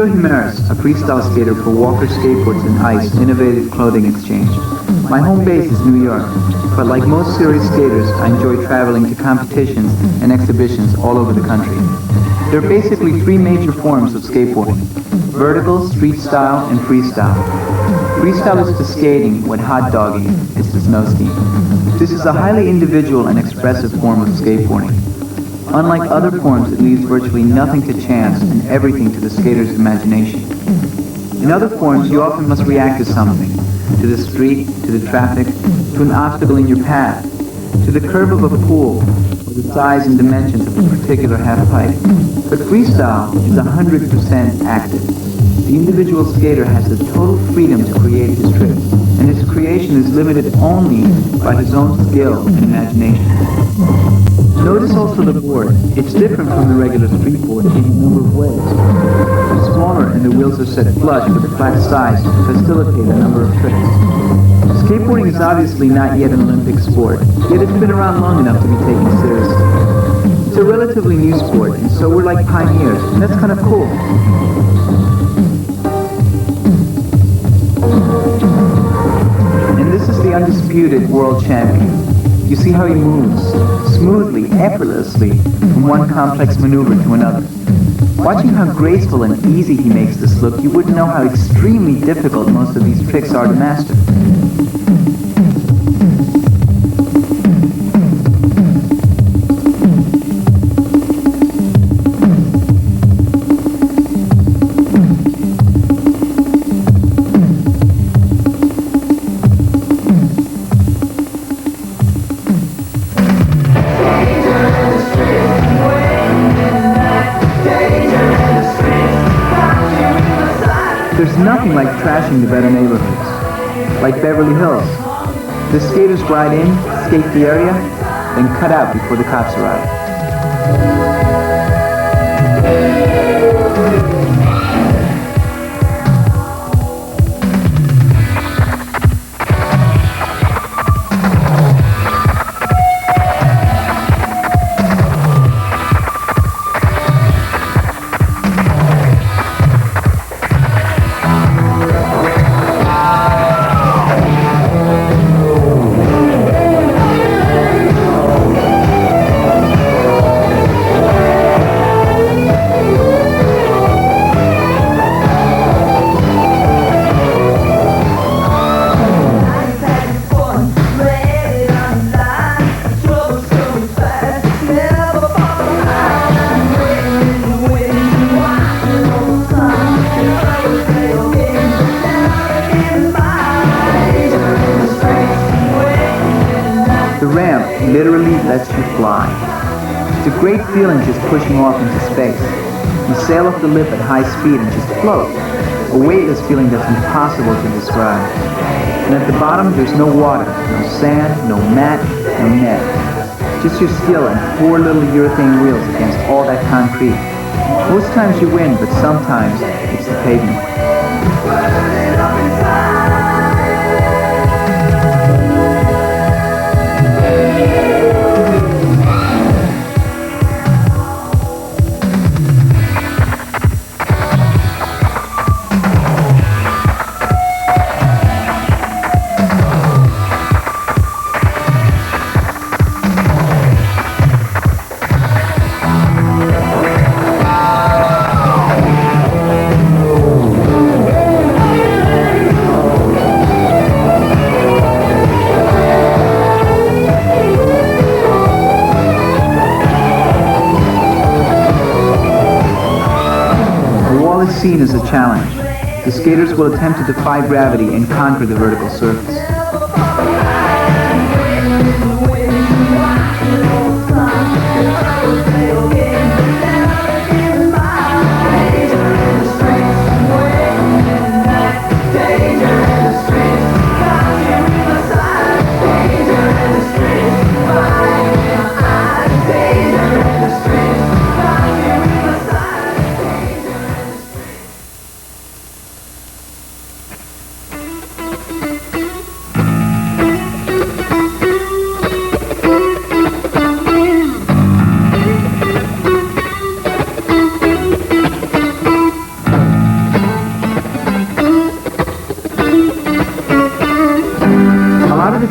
Jimenez, a freestyle skater for Walker Skateboards and Ice Innovative Clothing Exchange. My home base is New York, but like most serious skaters, I enjoy traveling to competitions and exhibitions all over the country. There are basically three major forms of skateboarding: vertical, street style, and freestyle. Freestyle is to skating what hot dogging is to snow skiing. This is a highly individual and expressive form of skateboarding. Unlike other forms, it leaves virtually nothing to chance and everything to the skater's imagination. In other forms, you often must react to something, to the street, to the traffic, to an obstacle in your path, to the curve of a pool, or the size and dimensions of a particular half pipe. But freestyle is 100% active. The individual skater has the total freedom to create his tricks, and his creation is limited only by his own skill and imagination. Notice also the board. It's different from the regular street board in a number of ways. It's smaller and the wheels are set flush with a flat size to facilitate a number of tricks. Skateboarding is obviously not yet an Olympic sport, yet it's been around long enough to be taken seriously. It's a relatively new sport, and so we're like pioneers, and that's kind of cool. And this is the undisputed world champion. You see how he moves, smoothly, effortlessly, from one complex maneuver to another. Watching how graceful and easy he makes this look, you wouldn't know how extremely difficult most of these tricks are to master. There's nothing like trashing the better neighborhoods. Like Beverly Hills. The skaters ride in, skate the area, then cut out before the cops arrive. Literally lets you fly. It's a great feeling just pushing off into space. You sail off the lip at high speed and just float. A weightless feeling that's impossible to describe. And at the bottom, there's no water, no sand, no mat, no net. Just your skill and four little urethane wheels against all that concrete. Most times you win, but sometimes it's the pavement. Seen as a challenge. The skaters will attempt to defy gravity and conquer the vertical surface.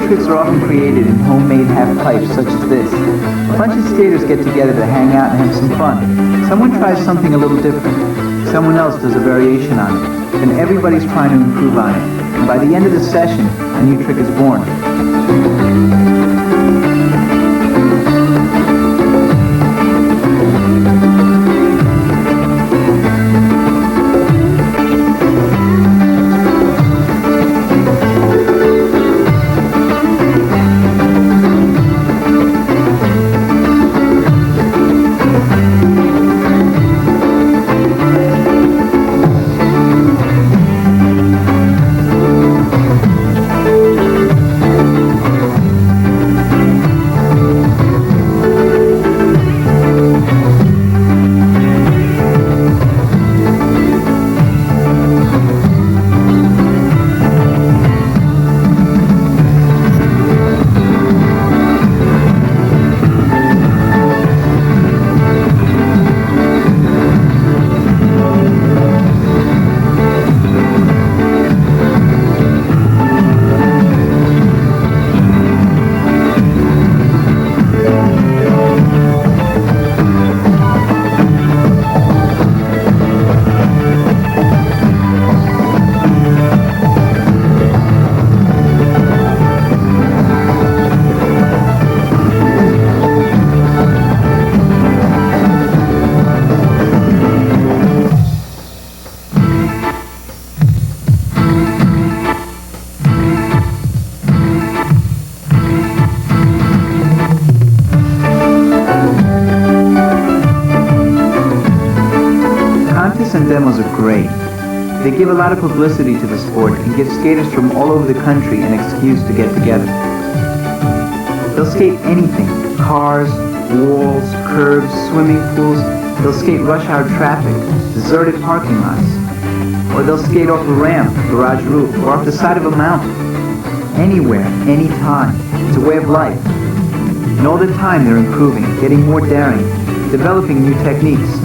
tricks are often created in homemade half-pipes such as this. A bunch of skaters get together to hang out and have some fun. Someone tries something a little different. Someone else does a variation on it. Then everybody's trying to improve on it. And by the end of the session, a new trick is born. And demos are great. They give a lot of publicity to the sport and give skaters from all over the country an excuse to get together. They'll skate anything: cars, walls, curbs, swimming pools. They'll skate rush hour traffic, deserted parking lots. Or they'll skate off a ramp, garage roof, or off the side of a mountain. Anywhere, anytime. It's a way of life. And all the time they're improving, getting more daring, developing new techniques.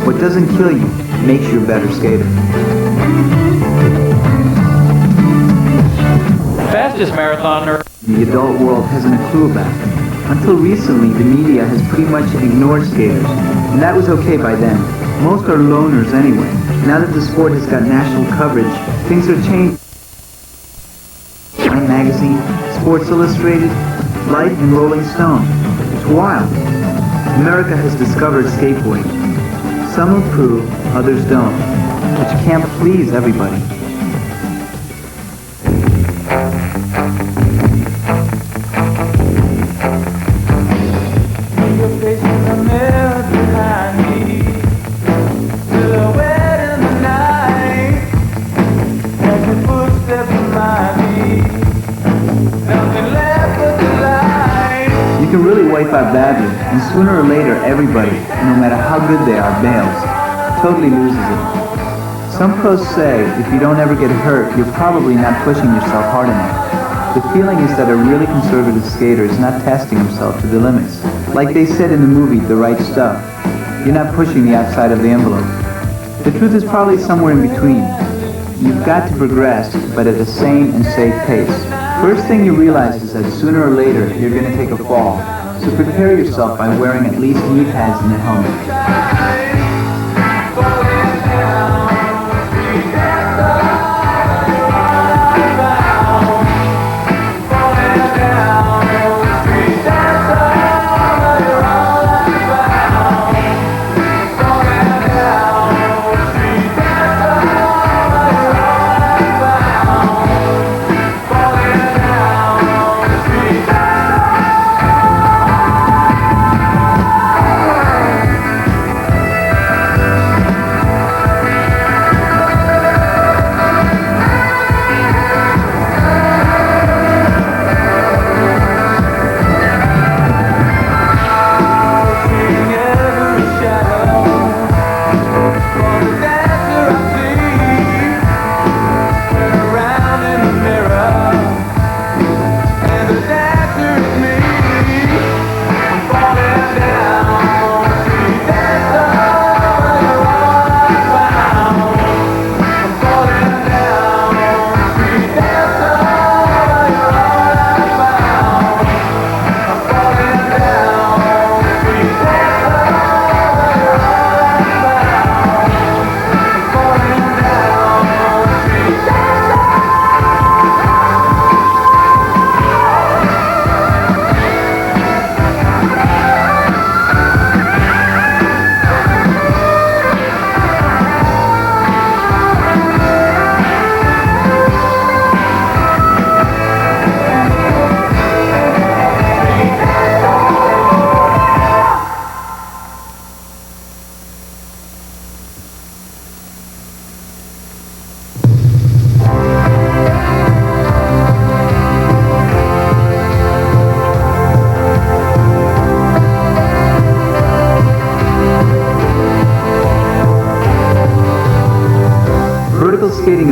What doesn't kill you makes you a better skater. Fastest marathoner. The adult world hasn't a clue about them. Until recently, the media has pretty much ignored skaters, and that was okay by then. Most are loners anyway. Now that the sport has got national coverage, things are changing. Time Magazine, Sports Illustrated, Life and Rolling Stone. It's wild. America has discovered skateboarding. Some approve, others don't. But you can't please everybody. You can really wipe out badly, and sooner or later everybody, no matter how good they are, bails. Totally loses it. Some pros say if you don't ever get hurt, you're probably not pushing yourself hard enough. The feeling is that a really conservative skater is not testing himself to the limits. Like they said in the movie, The Right Stuff, you're not pushing the outside of the envelope. The truth is probably somewhere in between. You've got to progress, but at a sane and safe pace. First thing you realize is that sooner or later you're going to take a fall, so prepare yourself by wearing at least knee pads and a helmet.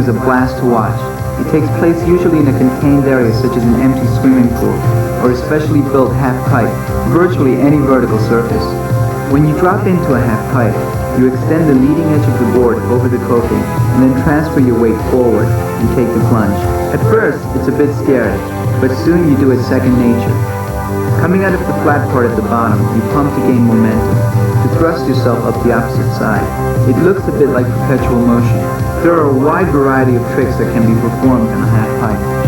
is a blast to watch. It takes place usually in a contained area such as an empty swimming pool or a specially built half-pipe, virtually any vertical surface. When you drop into a half-pipe, you extend the leading edge of the board over the coping and then transfer your weight forward and take the plunge. At first, it's a bit scary, but soon you do it second nature. Coming out of the flat part at the bottom, you pump to gain momentum, to thrust yourself up the opposite side. It looks a bit like perpetual motion. There are a wide variety of tricks that can be performed in a half-pipe.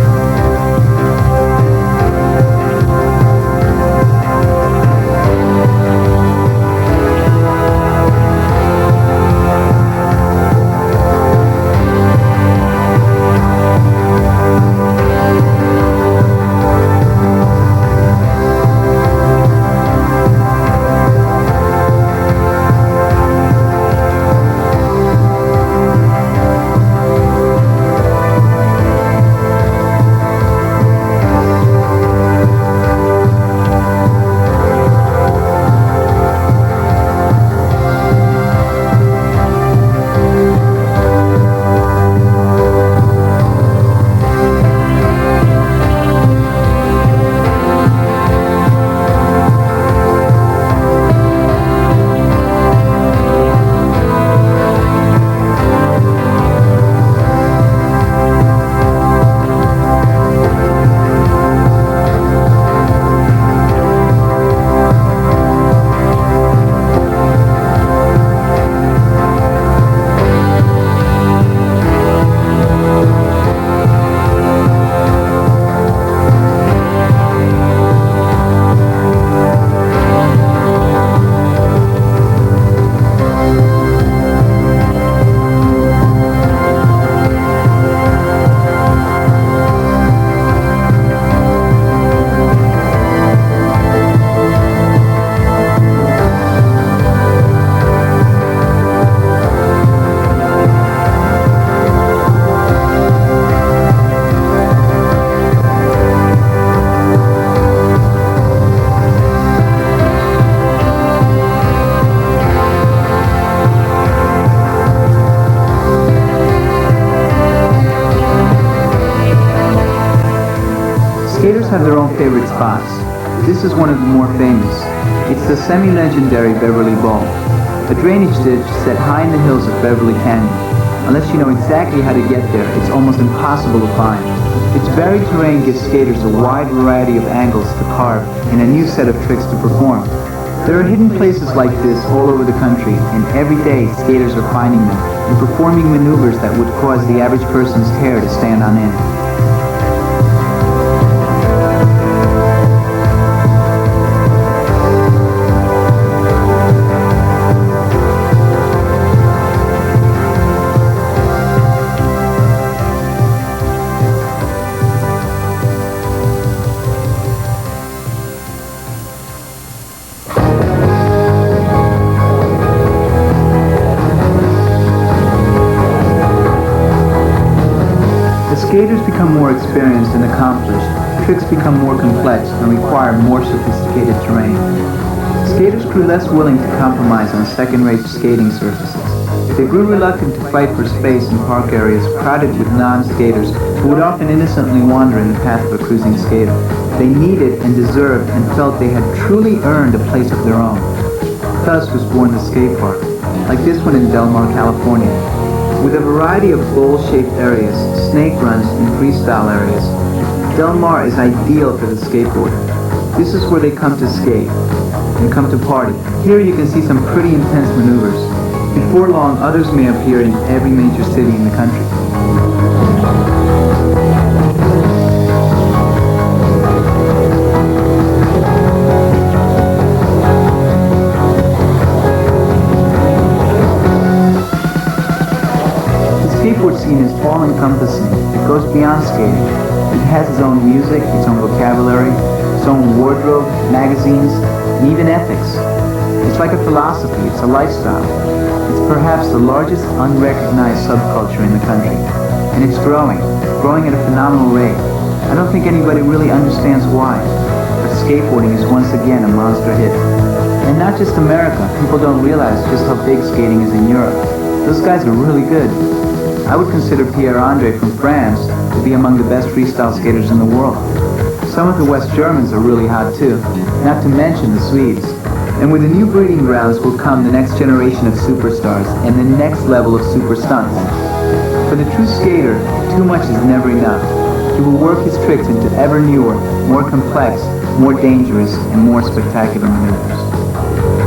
Skaters have their own favorite spots. This is one of the more famous. It's the semi-legendary Beverly Bowl, a drainage ditch set high in the hills of Beverly Canyon. Unless you know exactly how to get there, it's almost impossible to find. Its varied terrain gives skaters a wide variety of angles to carve and a new set of tricks to perform. There are hidden places like this all over the country, and every day skaters are finding them and performing maneuvers that would cause the average person's hair to stand on end. Skaters become more experienced and accomplished, tricks become more complex and require more sophisticated terrain. Skaters grew less willing to compromise on second-rate skating surfaces. They grew reluctant to fight for space in park areas crowded with non-skaters who would often innocently wander in the path of a cruising skater. They needed and deserved and felt they had truly earned a place of their own. Thus was born the skate park, like this one in Del Mar, California. With a variety of bowl-shaped areas, snake runs, and freestyle areas, Del Mar is ideal for the skateboarder. This is where they come to skate and come to party. Here you can see some pretty intense maneuvers. Before long, others may appear in every major city in the country. The skateboard scene is all-encompassing. It goes beyond skating. It has its own music, its own vocabulary, its own wardrobe, magazines, and even ethics. It's like a philosophy. It's a lifestyle. It's perhaps the largest unrecognized subculture in the country. And it's growing at a phenomenal rate. I don't think anybody really understands why. But skateboarding is once again a monster hit. And not just America. People don't realize just how big skating is in Europe. Those guys are really good. I would consider Pierre-Andre from France to be among the best freestyle skaters in the world. Some of the West Germans are really hot too, not to mention the Swedes. And with the new breeding grounds will come the next generation of superstars and the next level of super stunts. For the true skater, too much is never enough. He will work his tricks into ever newer, more complex, more dangerous, and more spectacular maneuvers.